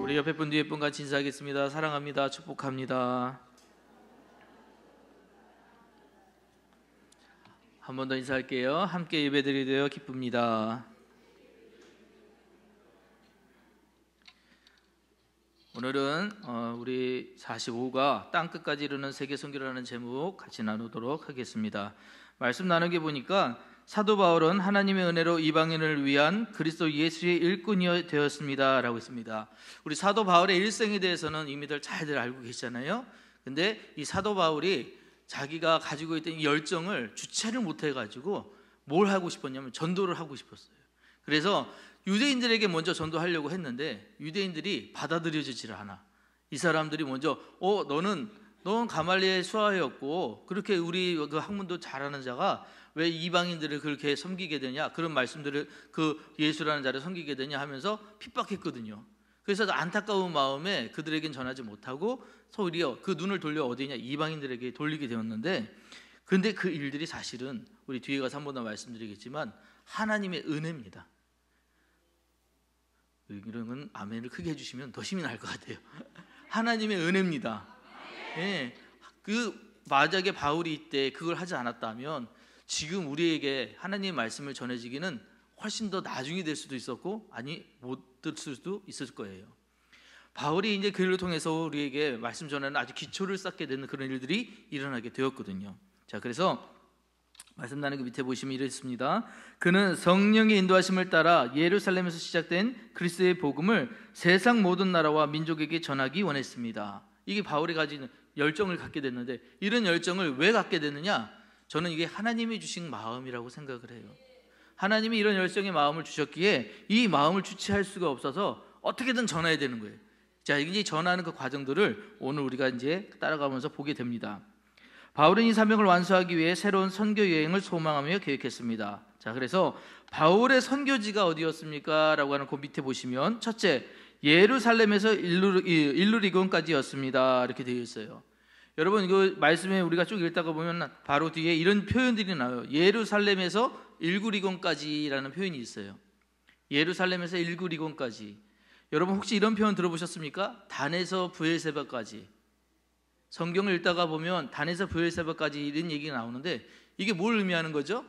우리 옆에 분 뒤에 분 같이 인사하겠습니다. 사랑합니다. 축복합니다. 한 번 더 인사할게요. 함께 예배드리게 되어 기쁩니다. 오늘은 우리 45가 땅끝까지 이르는 세계 선교라는 제목 같이 나누도록 하겠습니다. 말씀 나누게 보니까 사도 바울은 하나님의 은혜로 이방인을 위한 그리스도 예수의 일꾼이 되었습니다 라고 했습니다. 우리 사도 바울의 일생에 대해서는 이미들 잘들 알고 계시잖아요. 근데 이 사도 바울이 자기가 가지고 있던 이 열정을 주체를 못해가지고 뭘 하고 싶었냐면 전도를 하고 싶었어요. 그래서 유대인들에게 먼저 전도하려고 했는데 유대인들이 받아들여지질 않아. 이 사람들이 먼저 넌 가말리엘 수하였고 그렇게 우리 그 학문도 잘하는 자가 왜 이방인들을 그렇게 섬기게 되냐, 그런 말씀들을 그 예수라는 자를 섬기게 되냐 하면서 핍박했거든요. 그래서 안타까운 마음에 그들에겐 전하지 못하고 오히려 그 눈을 돌려 어디냐, 이방인들에게 돌리게 되었는데, 근데 그 일들이 사실은 우리 뒤에 가서 한 번 더 말씀드리겠지만 하나님의 은혜입니다. 이런 아멘을 크게 해주시면 더 힘이 날 것 같아요. 하나님의 은혜입니다. 예, 만약에 바울이 이때 그걸 하지 않았다면 지금 우리에게 하나님의 말씀을 전해지기는 훨씬 더 나중이 될 수도 있었고 못 들 수도 있을 거예요. 바울이 이제 그 일을 통해서 우리에게 말씀 전하는 아주 기초를 쌓게 되는 그런 일들이 일어나게 되었거든요. 자, 그래서 말씀 나누기 밑에 보시면 이렇습니다. 그는 성령의 인도하심을 따라 예루살렘에서 시작된 그리스도의 복음을 세상 모든 나라와 민족에게 전하기 원했습니다. 이게 바울이 가진 열정을 갖게 됐는데, 이런 열정을 왜 갖게 됐느냐? 저는 이게 하나님이 주신 마음이라고 생각을 해요. 하나님이 이런 열정의 마음을 주셨기에 이 마음을 주체할 수가 없어서 어떻게든 전해야 되는 거예요. 자, 이제 전하는 그 과정들을 오늘 우리가 이제 따라가면서 보게 됩니다. 바울은 이 사명을 완수하기 위해 새로운 선교 여행을 소망하며 계획했습니다. 자, 그래서 바울의 선교지가 어디였습니까? 라고 하는 그 밑에 보시면 첫째, 예루살렘에서 일루리곤까지였습니다. 이렇게 되어 있어요. 여러분, 이거 말씀에 우리가 쭉 읽다가 보면 바로 뒤에 이런 표현들이 나와요. 예루살렘에서 일구리곤까지라는 표현이 있어요. 예루살렘에서 일구리곤까지. 여러분 혹시 이런 표현 들어보셨습니까? 단에서 브엘세바까지. 성경을 읽다가 보면 단에서 브엘세바까지 이런 얘기가 나오는데, 이게 뭘 의미하는 거죠?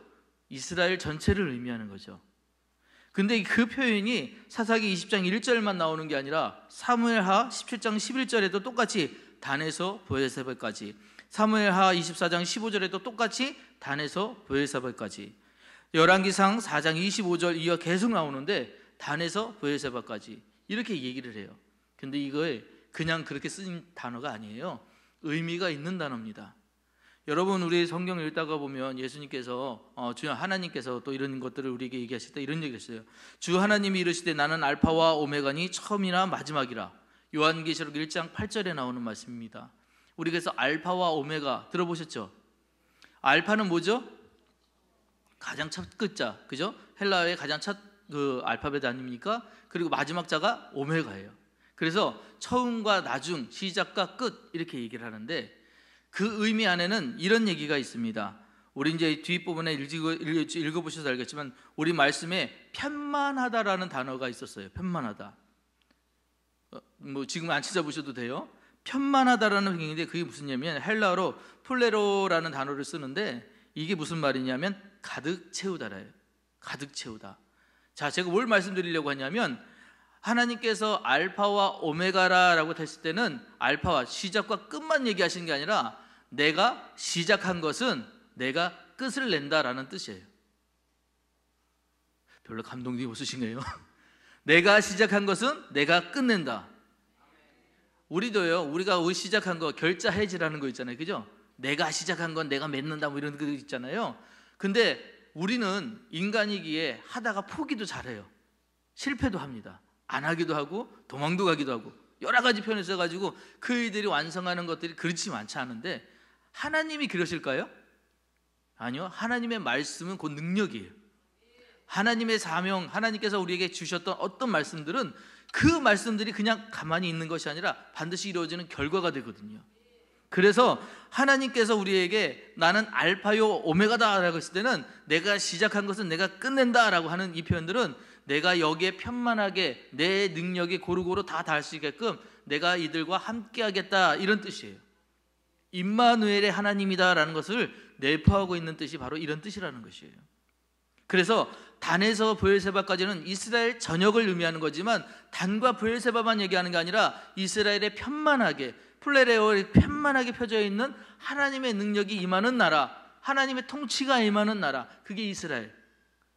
이스라엘 전체를 의미하는 거죠. 근데 그 표현이 사사기 20장 1절만 나오는 게 아니라 사무엘하 17장 11절에도 똑같이 단에서 브엘세바까지, 사무엘하 24장 15절에도 똑같이 단에서 브엘세바까지, 열왕기상 4장 25절 이어 계속 나오는데 단에서 브엘세바까지 이렇게 얘기를 해요. 근데 이거에 그냥 그렇게 쓴 단어가 아니에요. 의미가 있는 단어입니다. 여러분, 우리 성경을 읽다가 보면 예수님께서 주 하나님께서 또 이런 것들을 우리에게 얘기하실 때 이런 얘기를 했어요. 주 하나님이 이르시되 나는 알파와 오메가니 처음이나 마지막이라. 요한계시록 1장 8절에 나오는 말씀입니다. 우리 그래서 알파와 오메가 들어보셨죠? 알파는 뭐죠? 가장 첫 글자, 그죠? 헬라어의 가장 첫 그 알파벳 아닙니까? 그리고 마지막 자가 오메가예요. 그래서 처음과 나중, 시작과 끝 이렇게 얘기를 하는데, 그 의미 안에는 이런 얘기가 있습니다. 우리 이제 뒷부분에 읽어보셔서 알겠지만 우리 말씀에 편만하다라는 단어가 있었어요. 편만하다. 지금 안 찾아보셔도 돼요. 편만하다라는 얘기인데 그게 무슨 얘기냐면 헬라어로 플레로라는 단어를 쓰는데, 이게 무슨 말이냐면 가득 채우다래요. 가득 채우다. 자, 제가 뭘 말씀드리려고 하냐면 하나님께서 알파와 오메가라고 했을 때는 알파와 시작과 끝만 얘기하시는 게 아니라 내가 시작한 것은 내가 끝을 낸다라는 뜻이에요. 별로 감동이 없으신가요? 내가 시작한 것은 내가 끝낸다. 우리도요, 우리가 시작한 거 결자 해지라는 거 있잖아요, 그죠? 내가 시작한 건 내가 맺는다 뭐 이런 거 있잖아요. 근데 우리는 인간이기에 하다가 포기도 잘해요. 실패도 합니다. 안 하기도 하고 도망도 가기도 하고 여러 가지 표현을 써가지고 그 일들이 완성하는 것들이 그렇지 많지 않은데, 하나님이 그러실까요? 아니요. 하나님의 말씀은 곧 능력이에요. 하나님의 사명, 하나님께서 우리에게 주셨던 어떤 말씀들은 그 말씀들이 그냥 가만히 있는 것이 아니라 반드시 이루어지는 결과가 되거든요. 그래서 하나님께서 우리에게 나는 알파요 오메가다 라고 했을 때는 내가 시작한 것은 내가 끝낸다 라고 하는 이 표현들은 내가 여기에 편만하게 내 능력이 고루고루 다 닿을 수 있게끔 내가 이들과 함께 하겠다, 이런 뜻이에요. 임마누엘의 하나님이다라는 것을 내포하고 있는 뜻이 바로 이런 뜻이라는 것이에요. 그래서 단에서 브엘세바까지는 이스라엘 전역을 의미하는 거지만 단과 브엘세바만 얘기하는 게 아니라 이스라엘의 편만하게, 플레레오의 편만하게 펴져 있는 하나님의 능력이 임하는 나라, 하나님의 통치가 임하는 나라, 그게 이스라엘,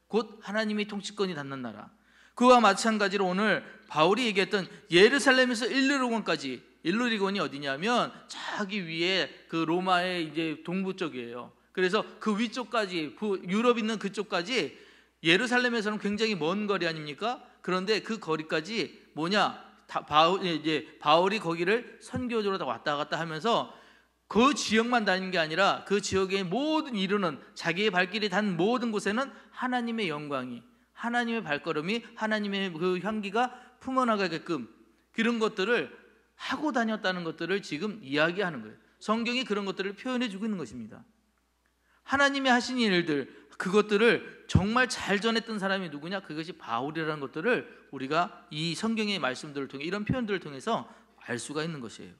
곧 하나님의 통치권이 닿는 나라. 그와 마찬가지로 오늘 바울이 얘기했던 예루살렘에서 일루리곤까지, 일루리곤이 어디냐면 저기 위에 그 로마의 이제 동부 쪽이에요. 그래서 그 위쪽까지, 유럽 있는 그쪽까지 예루살렘에서는 굉장히 먼 거리 아닙니까? 그런데 그 거리까지 뭐냐? 바울이 거기를 선교적으로 다 왔다 갔다 하면서 그 지역만 다니는 게 아니라 그 지역의 모든 이루는 자기의 발길이 닿는 모든 곳에는 하나님의 영광이, 하나님의 발걸음이, 하나님의 그 향기가 품어나가게끔 그런 것들을 하고 다녔다는 것들을 지금 이야기하는 거예요. 성경이 그런 것들을 표현해 주고 있는 것입니다. 하나님이 하신 일들, 그것들을 정말 잘 전했던 사람이 누구냐? 그것이 바울이라는 것들을 우리가 이 성경의 말씀들을 통해, 이런 표현들을 통해서 알 수가 있는 것이에요.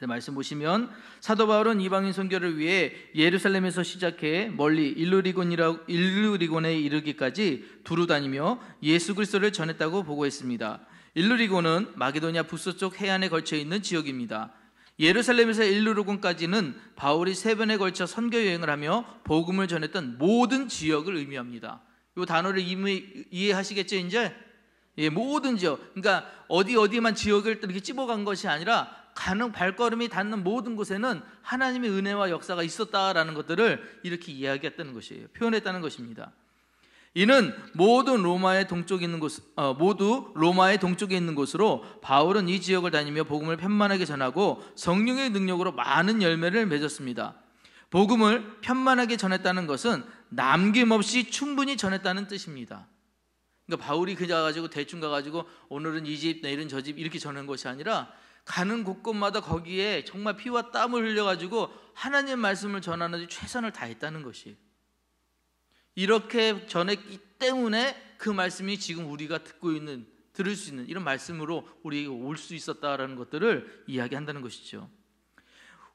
말씀 보시면 사도 바울은 이방인 선교를 위해 예루살렘에서 시작해 멀리 일루리곤에 이르기까지 두루 다니며 예수 그리스도를 전했다고 보고했습니다. 일루리곤은 마게도냐 북서쪽 해안에 걸쳐 있는 지역입니다. 예루살렘에서 일루리곤까지는 바울이 3번에 걸쳐 선교 여행을 하며 복음을 전했던 모든 지역을 의미합니다. 이 단어를 이해하시겠죠? 이제 모든 지역, 그러니까 어디만 지역을 이렇게 찝어간 것이 아니라 가는 발걸음이 닿는 모든 곳에는 하나님의 은혜와 역사가 있었다라는 것들을 이렇게 이야기했다는 것이에요. 표현했다는 것입니다. 이는 모두 로마의 동쪽에 있는 곳으로 바울은 이 지역을 다니며 복음을 편만하게 전하고 성령의 능력으로 많은 열매를 맺었습니다. 복음을 편만하게 전했다는 것은 남김없이 충분히 전했다는 뜻입니다. 그러니까 바울이 그냥 가지고 대충 가가지고 오늘은 이 집, 내일은 저 집 이렇게 전한 것이 아니라 가는 곳곳마다 거기에 정말 피와 땀을 흘려가지고 하나님의 말씀을 전하는 데 최선을 다했다는 것이, 이렇게 전했기 때문에 그 말씀이 지금 우리가 들을 수 있는 이런 말씀으로 우리에게 올 수 있었다라는 것들을 이야기한다는 것이죠.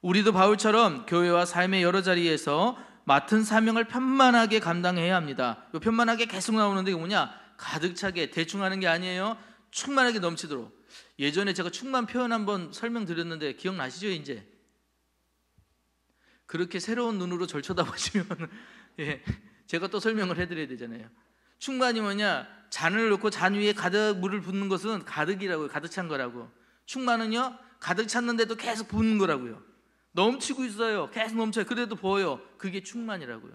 우리도 바울처럼 교회와 삶의 여러 자리에서 맡은 사명을 편만하게 감당해야 합니다. 편만하게 계속 나오는데 이게 뭐냐? 가득 차게, 대충 하는 게 아니에요. 충만하게 넘치도록. 예전에 제가 충만 표현 한번 설명드렸는데 기억나시죠? 이제 그렇게 새로운 눈으로 절 쳐다보시면 제가 또 설명을 해드려야 되잖아요. 충만이 뭐냐? 잔을 넣고 잔 위에 가득 물을 붓는 것은 가득이라고요. 가득 찬 거라고. 충만은요, 가득 찼는데도 계속 붓는 거라고요. 넘치고 있어요. 계속 넘쳐요. 그래도 보여요. 그게 충만이라고요.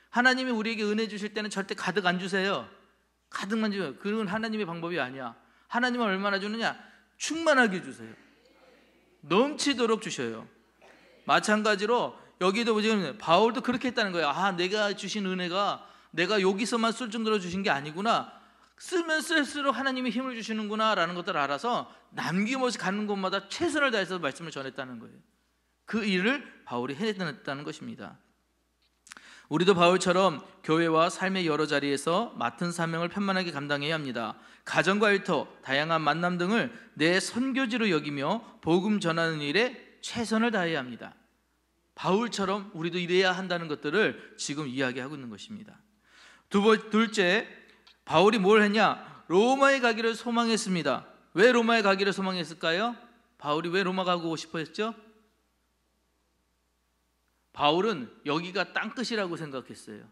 하나님이 우리에게 은혜 주실 때는 절대 가득 안 주세요. 가득만 주세요. 그건 하나님의 방법이 아니야. 하나님은 얼마나 주느냐? 충만하게 주세요. 넘치도록 주셔요. 마찬가지로 여기도 지금 바울도 그렇게 했다는 거예요. 내가 주신 은혜가 내가 여기서만 쓸 정도로 주신 게 아니구나. 쓰면 쓸수록 하나님이 힘을 주시는구나 라는 것들을 알아서 남김없이 가는 곳마다 최선을 다해서 말씀을 전했다는 거예요. 그 일을 바울이 해냈다는 것입니다. 우리도 바울처럼 교회와 삶의 여러 자리에서 맡은 사명을 편만하게 감당해야 합니다. 가정과 일터, 다양한 만남 등을 내 선교지로 여기며 복음 전하는 일에 최선을 다해야 합니다. 바울처럼 우리도 이래야 한다는 것들을 지금 이야기하고 있는 것입니다. 둘째, 바울이 뭘 했냐? 로마에 가기를 소망했습니다. 왜 로마에 가기를 소망했을까요? 바울이 왜 로마 가고 싶어 했죠? 바울은 여기가 땅끝이라고 생각했어요.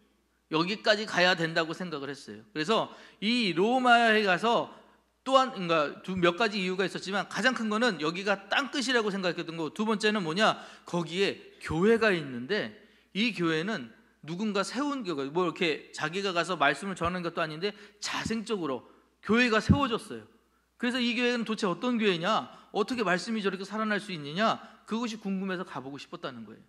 여기까지 가야 된다고 생각을 했어요. 그래서 이 로마에 가서 또한 그러니까 몇 가지 이유가 있었지만 가장 큰 거는 여기가 땅끝이라고 생각했던 거고, 두 번째는 뭐냐? 거기에 교회가 있는데 이 교회는 누군가 세운 교회, 뭐 이렇게 자기가 가서 말씀을 전하는 것도 아닌데 자생적으로 교회가 세워졌어요. 그래서 이 교회는 도대체 어떤 교회냐? 어떻게 말씀이 저렇게 살아날 수 있느냐? 그것이 궁금해서 가보고 싶었다는 거예요.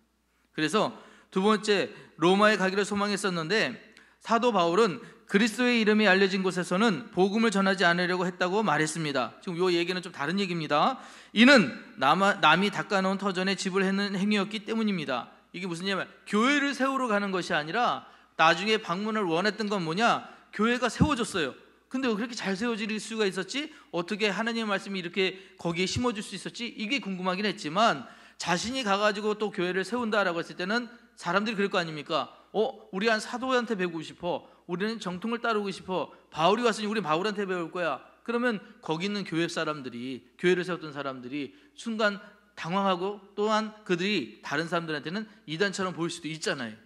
그래서 두 번째, 로마에 가기를 소망했었는데 사도 바울은 그리스도의 이름이 알려진 곳에서는 복음을 전하지 않으려고 했다고 말했습니다. 지금 이 얘기는 좀 다른 얘기입니다. 이는 남이 닦아놓은 터전에 집을 해는 행위였기 때문입니다. 이게 무슨 얘기냐면 교회를 세우러 가는 것이 아니라 나중에 방문을 원했던 건 뭐냐? 교회가 세워졌어요. 근데 왜 그렇게 잘 세워질 수가 있었지? 어떻게 하나님의 말씀이 이렇게 거기에 심어줄 수 있었지? 이게 궁금하긴 했지만 자신이 가가지고 또 교회를 세운다라고 했을 때는 사람들이 그럴 거 아닙니까? 우리 한 사도한테 배우고 싶어. 우리는 정통을 따르고 싶어. 바울이 왔으니 우리 바울한테 배울 거야. 그러면 거기 있는 교회 사람들이, 교회를 세웠던 사람들이 순간 당황하고, 또한 그들이 다른 사람들한테는 이단처럼 보일 수도 있잖아요.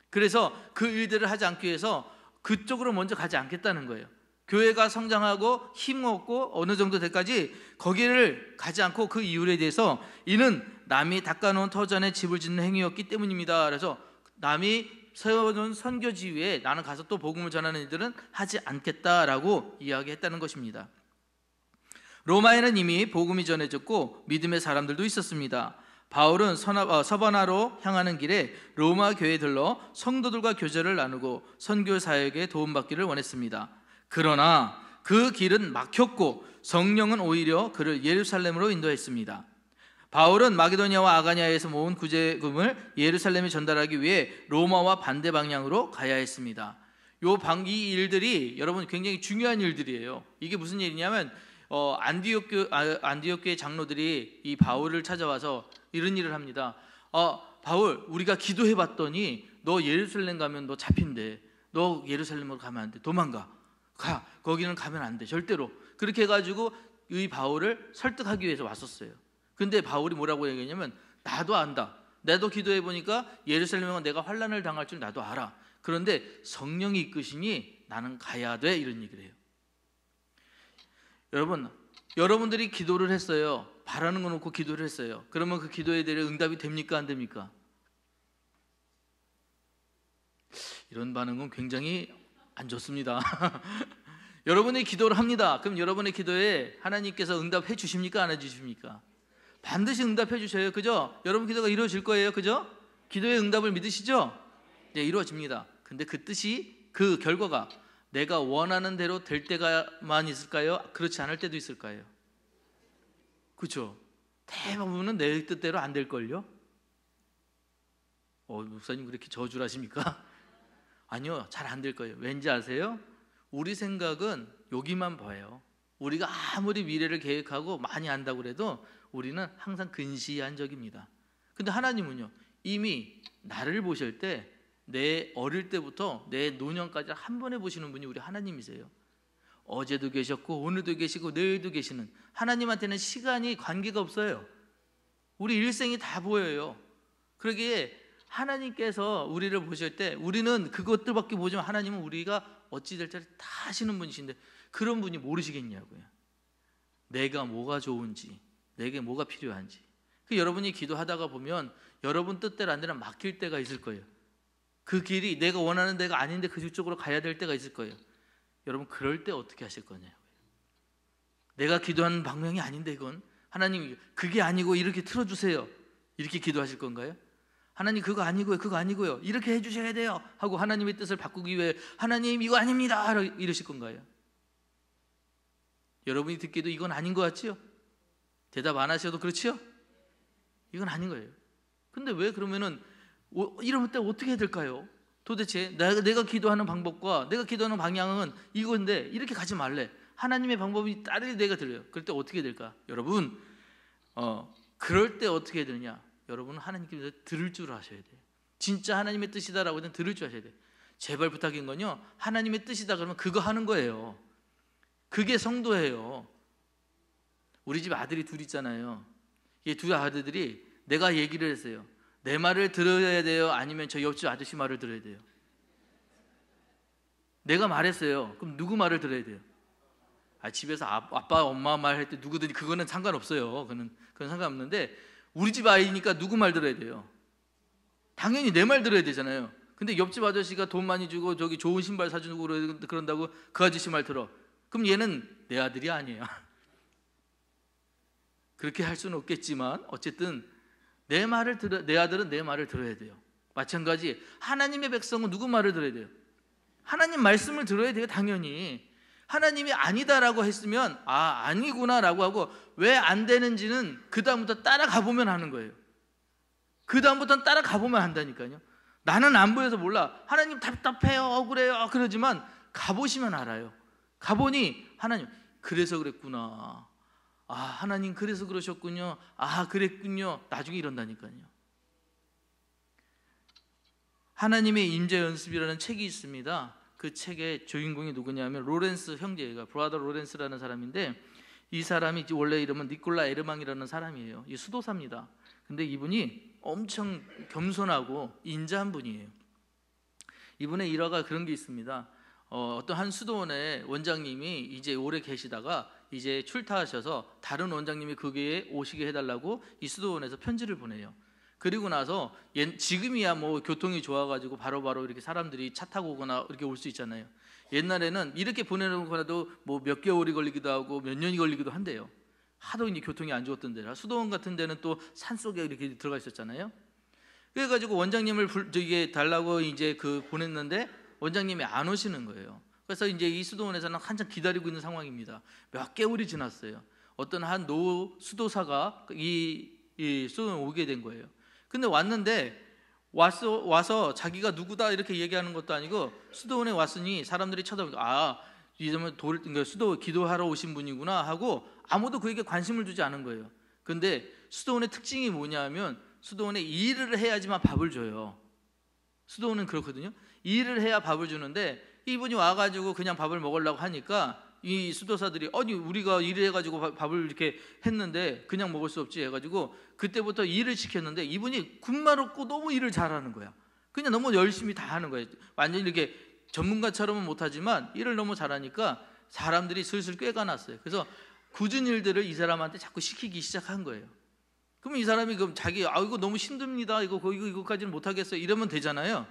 그래서 그 일들을 하지 않기 위해서 그쪽으로 먼저 가지 않겠다는 거예요. 교회가 성장하고 힘없고 어느 정도 때까지 거기를 가지 않고, 그 이유에 대해서 이는 남이 닦아놓은 터전에 집을 짓는 행위였기 때문입니다. 그래서 남이 세워놓은 선교지 위에 나는 가서 또 복음을 전하는 일들은 하지 않겠다라고 이야기했다는 것입니다. 로마에는 이미 복음이 전해졌고 믿음의 사람들도 있었습니다. 바울은 서바나로 향하는 길에 로마 교회에 들러 성도들과 교제를 나누고 선교 사역에 도움받기를 원했습니다. 그러나 그 길은 막혔고 성령은 오히려 그를 예루살렘으로 인도했습니다. 바울은 마게도니아와 아가니아에서 모은 구제금을 예루살렘에 전달하기 위해 로마와 반대 방향으로 가야 했습니다. 이 일들이 여러분 굉장히 중요한 일들이에요. 이게 무슨 일이냐면 안디옥 교회 장로들이 이 바울을 찾아와서 이런 일을 합니다. 바울, 우리가 기도해봤더니 너 예루살렘 가면 너 잡힌대. 너 예루살렘으로 가면 안 돼. 도망가. 거기는 가면 안 돼. 절대로. 그렇게 해가지고 이 바울을 설득하기 위해서 왔었어요. 근데 바울이 뭐라고 얘기했냐면, 나도 안다. 나도 기도해보니까 예루살렘에 가면 내가 환난을 당할 줄 나도 알아. 그런데 성령이 이끄시니 나는 가야 돼. 이런 얘기를 해요. 여러분들이 기도를 했어요. 바라는 거 놓고 기도를 했어요. 그러면 그 기도에 대해 응답이 됩니까? 안 됩니까? 이런 반응은 굉장히 안 좋습니다. 여러분이 기도를 합니다. 그럼 여러분의 기도에 하나님께서 응답해 주십니까? 안 해주십니까? 반드시 응답해 주셔요. 그죠? 여러분 기도가 이루어질 거예요. 그죠? 기도의 응답을 믿으시죠? 네, 이루어집니다. 근데 그 뜻이, 그 결과가 내가 원하는 대로 될 때가만 있을까요? 그렇지 않을 때도 있을까요? 그렇죠? 대부분은 내 뜻대로 안 될걸요? 목사님 그렇게 저주를 하십니까? 아니요, 잘 안 될 거예요. 왠지 아세요? 우리 생각은 여기만 봐요. 우리가 아무리 미래를 계획하고 많이 안다고 해도 우리는 항상 근시안적입니다. 근데 하나님은요, 이미 나를 보실 때 내 어릴 때부터 내 노년까지 한 번에 보시는 분이 우리 하나님이세요. 어제도 계셨고 오늘도 계시고 내일도 계시는 하나님한테는 시간이 관계가 없어요. 우리 일생이 다 보여요. 그러기에 하나님께서 우리를 보실 때 우리는 그것들밖에 보지만 하나님은 우리가 어찌 될지를 다 아시는 분이신데, 그런 분이 모르시겠냐고요. 내가 뭐가 좋은지, 내게 뭐가 필요한지. 여러분이 기도하다가 보면 여러분 뜻대로 안 되면 막힐 때가 있을 거예요. 그 길이 내가 원하는 데가 아닌데 그쪽으로 가야 될 때가 있을 거예요. 여러분 그럴 때 어떻게 하실 거냐고요. 내가 기도하는 방향이 아닌데 이건 하나님 그게 아니고 이렇게 틀어주세요. 이렇게 기도하실 건가요? 하나님 그거 아니고요 이렇게 해주셔야 돼요 하고 하나님의 뜻을 바꾸기 위해 하나님 이거 아닙니다 이러실 건가요? 여러분이 듣기도 이건 아닌 것 같지요? 대답 안 하셔도 그렇지요? 이건 아닌 거예요. 근데 왜 그러면은 이럴 때 어떻게 해야 될까요? 도대체 내가 기도하는 방법과 내가 기도하는 방향은 이건데 이렇게 가지 말래. 하나님의 방법이 다르게 내가 들려요. 그럴 때 어떻게 될까? 여러분 그럴 때 어떻게 해야 되느냐? 여러분은 하나님께서 들을 줄 아셔야 돼요. 진짜 하나님의 뜻이다라고 하면 들을 줄 아셔야 돼요. 제발 부탁인 건요, 하나님의 뜻이다 그러면 그거 하는 거예요. 그게 성도예요. 우리 집 아들이 둘 있잖아요. 이 두 아들들이 내가 얘기를 했어요. 내 말을 들어야 돼요? 아니면 저 옆집 아저씨 말을 들어야 돼요? 내가 말했어요. 그럼 누구 말을 들어야 돼요? 집에서 아빠 엄마 말 할 때 누구든지 그거는 상관없어요. 그건 상관없는데 우리 집 아이니까 누구 말 들어야 돼요? 당연히 내 말 들어야 되잖아요. 근데 옆집 아저씨가 돈 많이 주고 저기 좋은 신발 사주고 그런다고 그 아저씨 말 들어. 그럼 얘는 내 아들이 아니에요. 그렇게 할 수는 없겠지만 어쨌든 내 아들은 내 말을 들어야 돼요. 마찬가지 하나님의 백성은 누구 말을 들어야 돼요? 하나님 말씀을 들어야 돼요. 당연히 하나님이 아니다라고 했으면 아니구나라고 하고 왜 안 되는지는 그 다음부터 따라가 보면 하는 거예요. 그 다음부터는 따라가 보면 한다니까요. 나는 안 보여서 몰라. 하나님 답답해요, 억울해요 그러지만 가보시면 알아요. 가보니 하나님 그래서 그랬구나. 아, 하나님 그래서 그러셨군요. 아, 그랬군요. 나중에 이런다니까요. 하나님의 임재 연습이라는 책이 있습니다. 그 책의 주인공이 누구냐면 로렌스 형제가 브라더 로렌스라는 사람인데, 이 사람이 원래 이름은 니콜라 에르망이라는 사람이에요. 이 수도사입니다. 근데 이분이 엄청 겸손하고 인자한 분이에요. 이분의 일화가 그런 게 있습니다. 어떤 한 수도원의 원장님이 이제 오래 계시다가 이제 출타하셔서 다른 원장님이 그 교회에 오시게 해달라고 이 수도원에서 편지를 보내요. 그리고 나서 지금이야 뭐 교통이 좋아가지고 바로바로 이렇게 사람들이 차 타고 오거나 이렇게 올 수 있잖아요. 옛날에는 이렇게 보내놓고라도 뭐 몇 개월이 걸리기도 하고 몇 년이 걸리기도 한대요. 하도 이제 교통이 안 좋았던 데라. 수도원 같은 데는 또 산속에 이렇게 들어가 있었잖아요. 그래가지고 원장님을 이게 달라고 이제 보냈는데 원장님이 안 오시는 거예요. 그래서 이제 이 수도원에서는 한참 기다리고 있는 상황입니다. 몇 개월이 지났어요. 어떤 한 노 수도사가 이 수도원에 오게 된 거예요. 근데 왔는데 와서 자기가 누구다 이렇게 얘기하는 것도 아니고 수도원에 왔으니 사람들이 쳐다보고 아, 이러면 수도 기도하러 오신 분이구나 하고 아무도 그에게 관심을 두지 않은 거예요. 근데 수도원의 특징이 뭐냐면 수도원에 일을 해야지만 밥을 줘요. 수도원은 그렇거든요. 일을 해야 밥을 주는데 이분이 와가지고 그냥 밥을 먹으려고 하니까 이 수도사들이 아니 우리가 일을 해가지고 밥을 이렇게 했는데 그냥 먹을 수 없지 해가지고 그때부터 일을 시켰는데 이분이 군말 없고 너무 일을 잘하는 거야. 그냥 너무 열심히 다 하는 거예요. 완전히 이렇게 전문가처럼은 못하지만 일을 너무 잘하니까 사람들이 슬슬 꾀가 났어요. 그래서 굳은 일들을 이 사람한테 자꾸 시키기 시작한 거예요. 그러면 이 사람이 그럼 자기 이거 너무 힘듭니다. 이거까지는 못하겠어요. 이러면 되잖아요.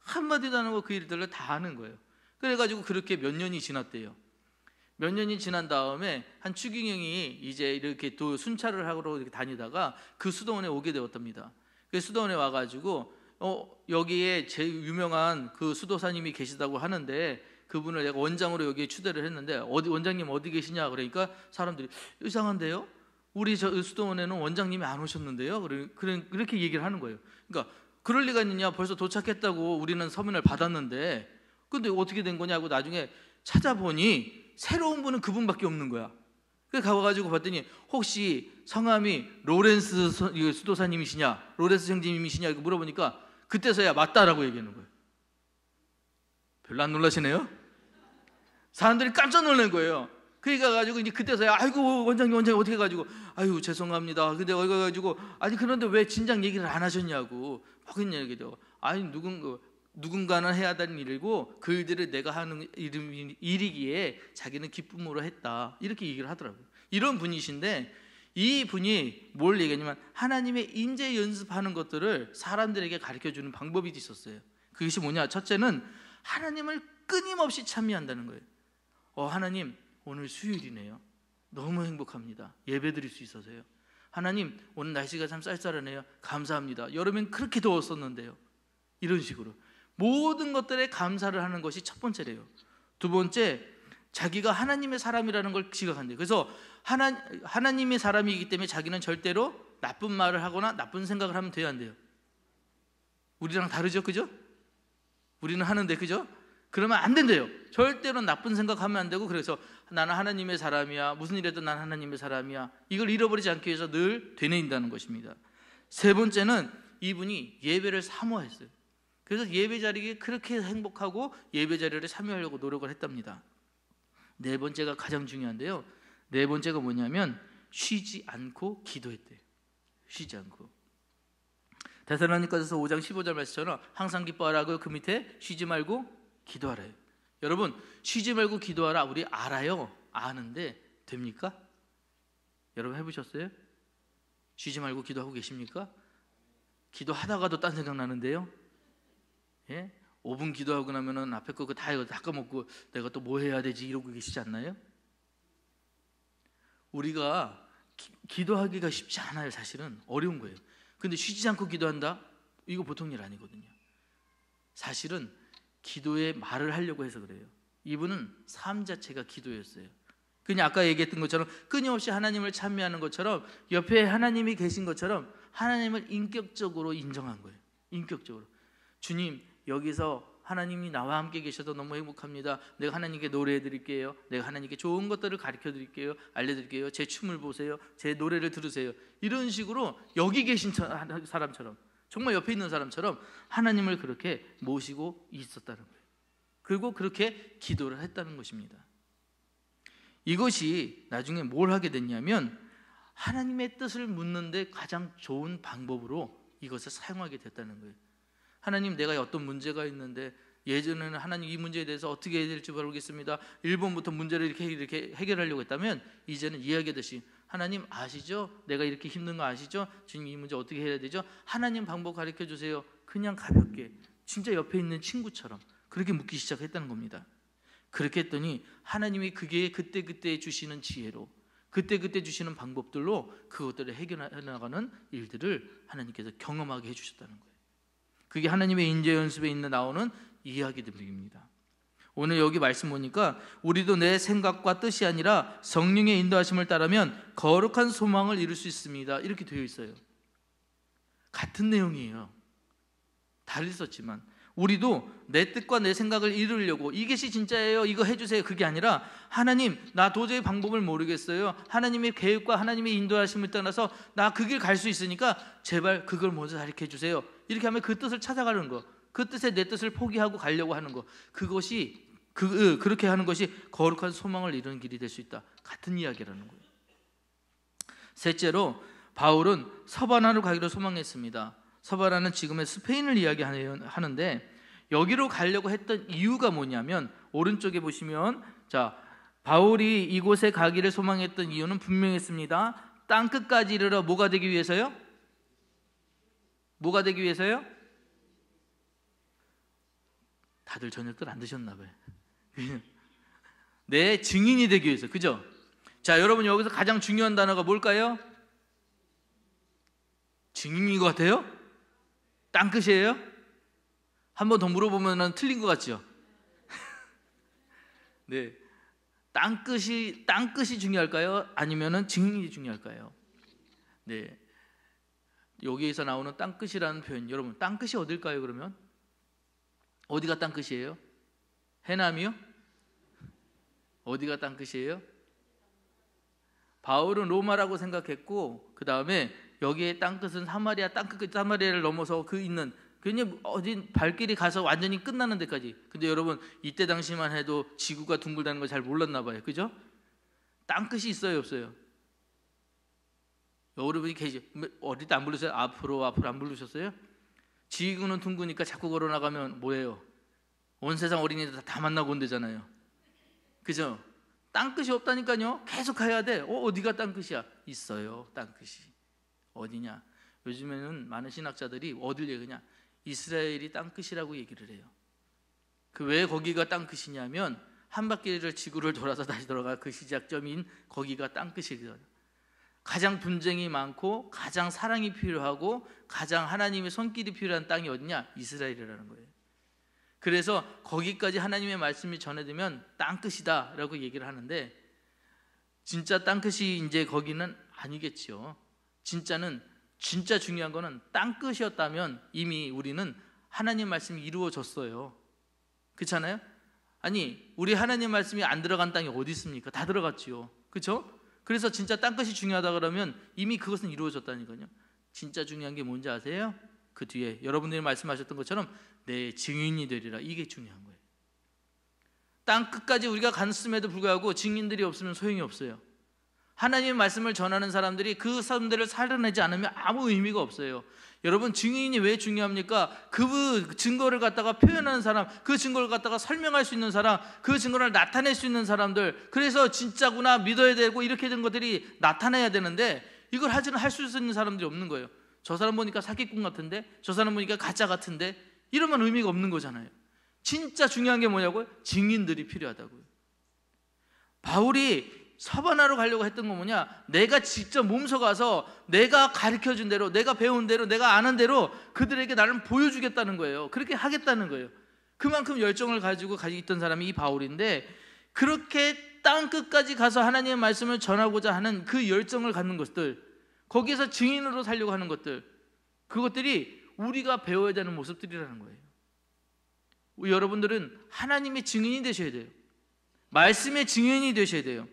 한마디도 안 하고 그 일들을 다 하는 거예요. 그래가지고 그렇게 몇 년이 지났대요. 몇 년이 지난 다음에 한 추기경이 이제 이렇게 또 순찰을 하러 이렇게 다니다가 그 수도원에 오게 되었답니다. 그 수도원에 와가지고 여기에 제일 유명한 그 수도사님이 계시다고 하는데 그분을 내가 원장으로 여기에 추대를 했는데 원장님 어디 계시냐 그러니까 사람들이 이상한데요? 우리 저 수도원에는 원장님이 안 오셨는데요? 그렇게 얘기를 하는 거예요. 그러니까 그럴 리가 있느냐, 벌써 도착했다고 우리는 서면을 받았는데 근데 어떻게 된 거냐고 나중에 찾아보니 새로운 분은 그분밖에 없는 거야. 그래서 가가지고 봤더니 혹시 성함이 로렌스 수도사님이시냐, 로렌스 형제님이시냐 이렇게 물어보니까 그때서야 맞다라고 얘기하는 거예요. 별로 안 놀라시네요? 사람들이 깜짝 놀란 거예요. 그러니까 가지고 이제 그때서야 아이고 원장님 어떻게 해가지고 아유 죄송합니다. 근데 어디 가지고 아니 그런데 왜 진작 얘기를 안 하셨냐고 막 그런 얘기죠. 아니 누군가는 해야 되는 일이고 그 일들을 내가 하는 일이기에 자기는 기쁨으로 했다 이렇게 얘기를 하더라고요. 이런 분이신데 이 분이 뭘 얘기하냐면 하나님의 임재 연습하는 것들을 사람들에게 가르쳐주는 방법이 있었어요. 그것이 뭐냐, 첫째는 하나님을 끊임없이 찬미한다는 거예요. 하나님 오늘 수요일이네요. 너무 행복합니다. 예배 드릴 수 있어서요. 하나님 오늘 날씨가 참 쌀쌀하네요. 감사합니다. 여름엔 그렇게 더웠었는데요. 이런 식으로 모든 것들에 감사를 하는 것이 첫 번째래요. 두 번째, 자기가 하나님의 사람이라는 걸 지각한대요. 그래서 하나님의 사람이기 때문에 자기는 절대로 나쁜 말을 하거나 나쁜 생각을 하면 돼야 안 돼요. 우리랑 다르죠, 그죠? 우리는 하는데, 그죠? 그러면 안 된대요. 절대로 나쁜 생각하면 안 되고, 그래서 나는 하나님의 사람이야, 무슨 일에도 난 하나님의 사람이야, 이걸 잃어버리지 않기 위해서 늘 되뇌인다는 것입니다. 세 번째는 이분이 예배를 사모했어요. 그래서 예배 자리에 그렇게 행복하고 예배 자리를 참여하려고 노력을 했답니다. 네 번째가 가장 중요한데요. 네 번째가 뭐냐면 쉬지 않고 기도했대요. 쉬지 않고. 데살로니가서 5장 15절 말씀처럼 항상 기뻐하라고 그 밑에 쉬지 말고 기도하라요. 여러분 쉬지 말고 기도하라 우리 알아요. 아는데 됩니까? 여러분 해보셨어요? 쉬지 말고 기도하고 계십니까? 기도하다가도 딴 생각 나는데요. 예? 5분 기도하고 나면은 앞에 거 다 까먹고 내가 또 뭐 해야 되지 이러고 계시지 않나요? 우리가 기도하기가 쉽지 않아요. 사실은 어려운 거예요. 근데 쉬지 않고 기도한다? 이거 보통 일 아니거든요. 사실은 기도에 말을 하려고 해서 그래요. 이분은 삶 자체가 기도였어요. 그냥 아까 얘기했던 것처럼 끊임없이 하나님을 찬미하는 것처럼 옆에 하나님이 계신 것처럼 하나님을 인격적으로 인정한 거예요. 인격적으로 주님 여기서 하나님이 나와 함께 계셔도 너무 행복합니다. 내가 하나님께 노래해 드릴게요. 내가 하나님께 좋은 것들을 가르쳐 드릴게요. 알려드릴게요. 제 춤을 보세요. 제 노래를 들으세요. 이런 식으로 여기 계신 사람처럼, 정말 옆에 있는 사람처럼 하나님을 그렇게 모시고 있었다는 거예요. 그리고 그렇게 기도를 했다는 것입니다. 이것이 나중에 뭘 하게 됐냐면 하나님의 뜻을 묻는데 가장 좋은 방법으로 이것을 사용하게 됐다는 거예요. 하나님, 내가 어떤 문제가 있는데, 예전에는 하나님 이 문제에 대해서 어떻게 해야 될지 모르겠습니다. 1번부터 문제를 이렇게 해결하려고 했다면 이제는 이야기하듯이, 하나님 아시죠? 내가 이렇게 힘든 거 아시죠? 지금 이 문제 어떻게 해야 되죠? 하나님 방법 가르쳐 주세요. 그냥 가볍게, 진짜 옆에 있는 친구처럼 그렇게 묻기 시작했다는 겁니다. 그렇게 했더니 하나님이 그게 그때그때 주시는 지혜로, 그때그때 주시는 방법들로 그것들을 해결해 나가는 일들을 하나님께서 경험하게 해주셨다는 거예요. 그게 하나님의 인재 연습에 나오는 이야기들입니다. 오늘 여기 말씀 보니까 우리도 내 생각과 뜻이 아니라 성령의 인도하심을 따르면 거룩한 소망을 이룰 수 있습니다. 이렇게 되어 있어요. 같은 내용이에요. 달리 썼지만 우리도 내 뜻과 내 생각을 이루려고, 이것이 진짜예요, 이거 해주세요, 그게 아니라 하나님, 나 도저히 방법을 모르겠어요. 하나님의 계획과 하나님의 인도하심을 따라서 나 그 길 갈 수 있으니까 제발 그걸 먼저 가르쳐 주세요. 이렇게 하면 그 뜻을 찾아가는 거, 그 뜻에 내 뜻을 포기하고 가려고 하는 거, 그것이 그렇게 하는 것이 거룩한 소망을 이루는 길이 될 수 있다. 같은 이야기라는 거예요. 셋째로 바울은 서바나로 가기로 소망했습니다. 서바나는 지금의 스페인을 이야기하는데 여기로 가려고 했던 이유가 뭐냐면, 오른쪽에 보시면, 자, 바울이 이곳에 가기를 소망했던 이유는 분명했습니다. 땅끝까지 이르러 뭐가 되기 위해서요? 뭐가 되기 위해서요? 다들 저녁들 안 드셨나 봐요. 내 증인이 되기 위해서, 그죠? 자, 여러분 여기서 가장 중요한 단어가 뭘까요? 증인인 것 같아요? 땅끝이에요? 한 번 더 물어보면 틀린 것 같죠? 네, 땅끝이 중요할까요? 아니면은 증인이 중요할까요? 네, 여기에서 나오는 땅끝이라는 표현, 여러분 땅끝이 어딜까요? 그러면 어디가 땅끝이에요? 해남이요? 어디가 땅끝이에요? 바울은 로마라고 생각했고, 그 다음에 여기에 땅끝은 사마리아, 땅끝 사마리아를 넘어서 그 있는, 그냥 어디 발길이 가서 완전히 끝나는 데까지. 근데 여러분 이때 당시만 해도 지구가 둥글다는 걸 잘 몰랐나 봐요, 그죠? 땅끝이 있어요, 없어요? 여러분이 어디 때 안 부르세요? 앞으로 안 부르셨어요? 지구는 둥그니까 자꾸 걸어나가면 뭐예요? 온 세상 어린이들 다 만나고 온대잖아요, 그죠? 땅끝이 없다니까요. 계속 가야 돼. 어디가 땅끝이야? 있어요, 땅끝이. 어디냐? 요즘에는 많은 신학자들이 어딜 얘기하냐? 이스라엘이 땅끝이라고 얘기를 해요. 그 왜 거기가 땅끝이냐면 한 바퀴를 지구를 돌아서 다시 돌아가 그 시작점인 거기가 땅끝이거든요. 가장 분쟁이 많고 가장 사랑이 필요하고 가장 하나님의 손길이 필요한 땅이 어디냐? 이스라엘이라는 거예요. 그래서 거기까지 하나님의 말씀이 전해지면 땅끝이다 라고 얘기를 하는데, 진짜 땅끝이 이제 거기는 아니겠죠. 진짜 중요한 거는 땅끝이었다면 이미 우리는 하나님 말씀이 이루어졌어요. 그렇잖아요? 아니, 우리 하나님 말씀이 안 들어간 땅이 어디 있습니까? 다 들어갔지요, 그렇죠? 그래서 진짜 땅끝이 중요하다 그러면 이미 그것은 이루어졌다니까요. 진짜 중요한 게 뭔지 아세요? 그 뒤에 여러분들이 말씀하셨던 것처럼 내 증인이 되리라, 이게 중요한 거예요. 땅 끝까지 우리가 갔음에도 불구하고 증인들이 없으면 소용이 없어요. 하나님의 말씀을 전하는 사람들이 그 사람들을 살려내지 않으면 아무 의미가 없어요. 여러분, 증인이 왜 중요합니까? 그 증거를 갖다가 표현하는 사람, 그 증거를 갖다가 설명할 수 있는 사람, 그 증거를 나타낼 수 있는 사람들, 그래서 진짜구나 믿어야 되고 이렇게 된 것들이 나타나야 되는데 이걸 할 수 있는 사람들이 없는 거예요. 저 사람 보니까 사기꾼 같은데, 저 사람 보니까 가짜 같은데, 이러면 의미가 없는 거잖아요. 진짜 중요한 게 뭐냐고요? 증인들이 필요하다고요. 바울이 서바나로 가려고 했던 건 뭐냐? 내가 직접 몸소 가서 내가 가르쳐준 대로, 내가 배운 대로, 내가 아는 대로 그들에게 나를 보여주겠다는 거예요. 그렇게 하겠다는 거예요. 그만큼 열정을 가지고 있던 사람이 이 바울인데, 그렇게 땅끝까지 가서 하나님의 말씀을 전하고자 하는 그 열정을 갖는 것들, 거기에서 증인으로 살려고 하는 것들, 그것들이 우리가 배워야 되는 모습들이라는 거예요. 여러분들은 하나님의 증인이 되셔야 돼요. 말씀의 증인이 되셔야 돼요.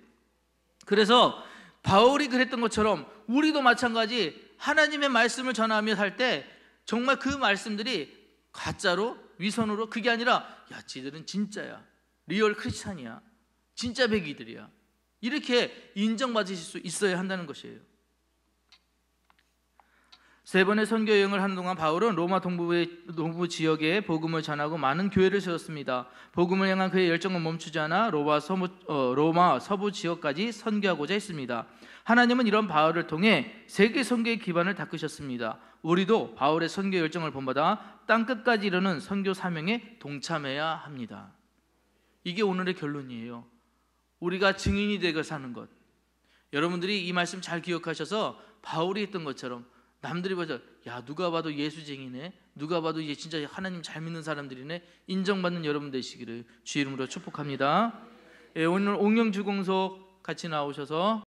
그래서 바울이 그랬던 것처럼 우리도 마찬가지 하나님의 말씀을 전하며 살 때 정말 그 말씀들이 가짜로 위선으로 그게 아니라 야 쟤들은 진짜야, 리얼 크리스찬이야, 진짜 백이들이야, 이렇게 인정받으실 수 있어야 한다는 것이에요. 3번의 선교 여행을 하는 동안 바울은 로마 동부 지역에 복음을 전하고 많은 교회를 세웠습니다. 복음을 향한 그의 열정은 멈추지 않아 로마 서부 지역까지 선교하고자 했습니다. 하나님은 이런 바울을 통해 세계 선교의 기반을 닦으셨습니다. 우리도 바울의 선교 열정을 본받아 땅끝까지 이르는 선교 사명에 동참해야 합니다. 이게 오늘의 결론이에요. 우리가 증인이 되고 사는 것. 여러분들이 이 말씀 잘 기억하셔서 바울이 했던 것처럼 남들이 봐서 야 누가 봐도 예수쟁이네, 누가 봐도 얘 진짜 하나님 잘 믿는 사람들이네, 인정받는 여러분 되시기를 주의 이름으로 축복합니다. 오늘 옥령주공석 같이 나오셔서